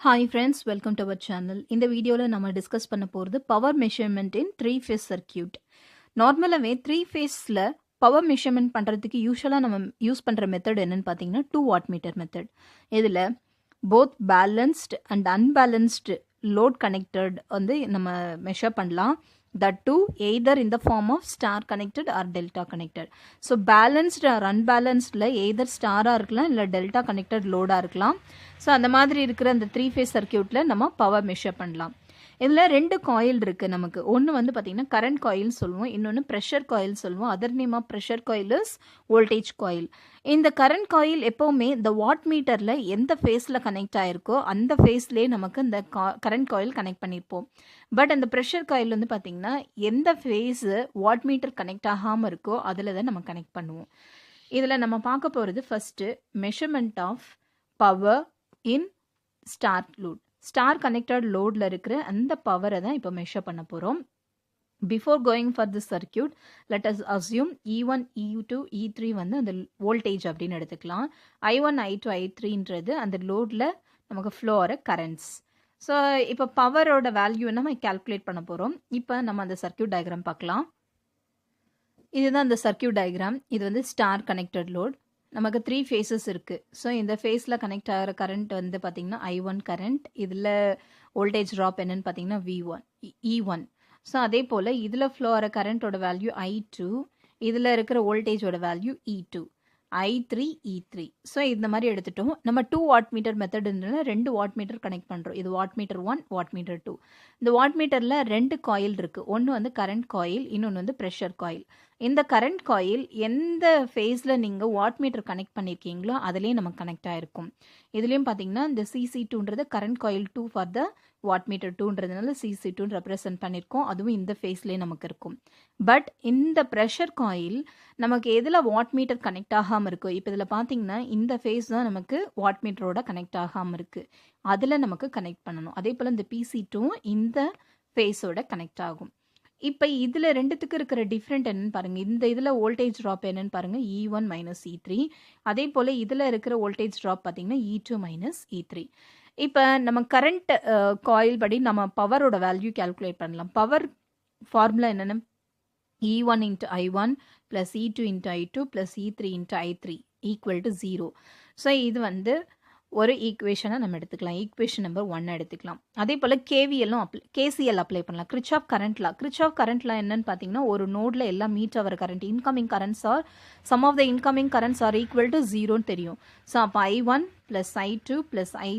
Hi friends, welcome to our channel. இந்த வீடியோல நம்ம டிஸ்கஸ் பண்ண போறது power measurement in three phase circuit. நார்மலாவே த்ரீ ஃபேஸ்ல பவர் மெஷர்மெண்ட் பண்றதுக்கு யூஸ்வலா நம்ம யூஸ் பண்ற மெத்தட் என்னன்னு பார்த்தீங்கன்னா 2 வாட் மீட்டர் மெத்தட். இதுல both balanced and unbalanced load connected வந்து நம்ம மெஷர் பண்ணலாம். That too either in the form of star connected or delta connected. So balanced or unbalanced either star இருக்கலாம் இல்லை delta connected load இருக்கலாம். So அந்த மாதிரி இருக்கிற அந்த த்ரீ ஃபேஸ் சர்க்கியூட்டில் நம்ம பவர் மெஷர் பண்ணலாம். இதில் ரெண்டு காயில் இருக்குது நமக்கு. ஒன்று வந்து பார்த்திங்கன்னா கரண்ட் காயில் சொல்லுவோம், இன்னொன்று ப்ரெஷர் காயில் சொல்லுவோம். Other name of pressure coil is voltage coil. இந்த கரண்ட் காயில் எப்போவுமே இந்த வாட் மீட்டரில் எந்த ஃபேஸில் கனெக்ட் ஆகிருக்கோ அந்த ஃபேஸ்லேயே நமக்கு இந்த கரண்ட் காயில் கனெக்ட் பண்ணியிருப்போம். பட் அந்த ப்ரெஷர் காயில் வந்து பார்த்திங்கன்னா எந்த ஃபேஸு வாட் மீட்டர் கனெக்ட் ஆகாமல் இருக்கோ அதில் தான் நம்ம கனெக்ட் பண்ணுவோம். இதில் நம்ம பார்க்க போகிறது first measurement of power in star load. Star connected லோடில் இருக்கிற அந்த பவரை தான் இப்போ மெஷர் பண்ண போகிறோம். Before going for the circuit let us assume E1, E2, E3 வந்து அந்த வோல்டேஜ் அப்படின்னு எடுத்துக்கலாம். I1, I2, I3ன்றது அந்த லோடில் நமக்கு ஃப்ளோ ஆகிற கரண்ட்ஸ். ஸோ இப்போ பவரோட வேல்யூ நம்ம கால்குலேட் பண்ண போகிறோம். இப்போ நம்ம அந்த சர்க்கியூட் டயக்ராம் பார்க்கலாம். இதுதான் அந்த சர்க்கியூட் டயக்ராம். இது வந்து ஸ்டார் கனெக்டட் லோட். நமக்கு த்ரீ ஃபேஸஸ் இருக்குது. ஸோ இந்த ஃபேஸில் கனெக்ட் ஆகிற கரண்ட் வந்து பார்த்திங்கன்னா I1 கரண்ட். இதில் வோல்டேஜ் ட்ராப் என்னன்னு பார்த்தீங்கன்னா E1. ஸோ அதே போல் இதில் ஃப்ளோ ஆகிற கரண்ட்டோட வேல்யூ I2. இதில் இருக்கிற வோல்டேஜோட value E2, I3, E3. So இந்த மாதிரி எடுத்துட்டோம். நம்ம 2 வாட் மீட்டர் மெத்தட்னால 2 வாட் மீட்டர் கனெக்ட் பண்ணுறோம். இது வாட் மீட்டர் 1, வாட் மீட்டர் 2. இந்த வாட் மீட்டரில் 2 காயில் இருக்குது. ஒன்று வந்து கரண்ட் காயில், இன்னொன்று வந்து ப்ரெஷர் காயில். இந்த கரண்ட் காயில் எந்த ஃபேஸில் நீங்கள் வாட் மீட்டர் கனெக்ட் பண்ணியிருக்கீங்களோ அதுலேயே நமக்கு கனெக்ட் ஆகிருக்கும். இதுலேயும் பார்த்தீங்கன்னா இந்த CC2ன்றது current coil 2 for the watt meter 2ன்றதுனால CC2 ரெப்ரசன்ட் பண்ணியிருக்கோம். அதுவும் இந்த ஃபேஸ்லேயே நமக்கு இருக்கும். பட் இந்த ப்ரெஷர் காயில் நமக்கு எதில் வாட் மீட்டர் கனெக்ட் ஆகாமல் இருக்கும். இப்போ இதில் பார்த்தீங்கன்னா இந்த ஃபேஸ் தான் நமக்கு வாட் மீட்டரோட கனெக்ட் ஆகாமல் இருக்குது. அதில் நமக்கு கனெக்ட் பண்ணணும். அதே போல் இந்த PC2 இந்த ஃபேஸோட கனெக்ட் ஆகும். இப்போ இதில் ரெண்டுத்துக்கு இருக்கிற டிஃப்ரெண்ட் என்னன்னு பாருங்கள். இந்த இதில் வோல்டேஜ் ட்ராப் என்னன்னு பாருங்கள், E1 மைனஸ் E3. அதே போல் இதில் இருக்கிற வோல்டேஜ் ட்ராப் பார்த்தீங்கன்னா E2 மைனஸ் E3. இப்போ நம்ம கரண்ட் காயில் படி நம்ம பவரோட வேல்யூ கால்குலேட் பண்ணலாம். பவர் ஃபார்முலா என்னென்ன, E1 into I1 plus E2 into I2 plus E3 into I3 equal to 0. So இது வந்து ஒரு ஈக்குவேஷனை நம்ம எடுத்துக்கலாம். ஈக்குவேஷன் நம்பர் 1 எடுத்துக்கலாம். அதே போல் KCL அப்ளை பண்ணலாம். கிர்ச்சாஃப் கரண்ட் லா என்னன்னு பார்த்தீங்கன்னா ஒரு நோடில் எல்லாம் மீட் ஆகிற current incoming currents are sum of the incoming currents are equal to 0ன்னு தெரியும். ஸோ அப்போ I1 plus I2 plus I3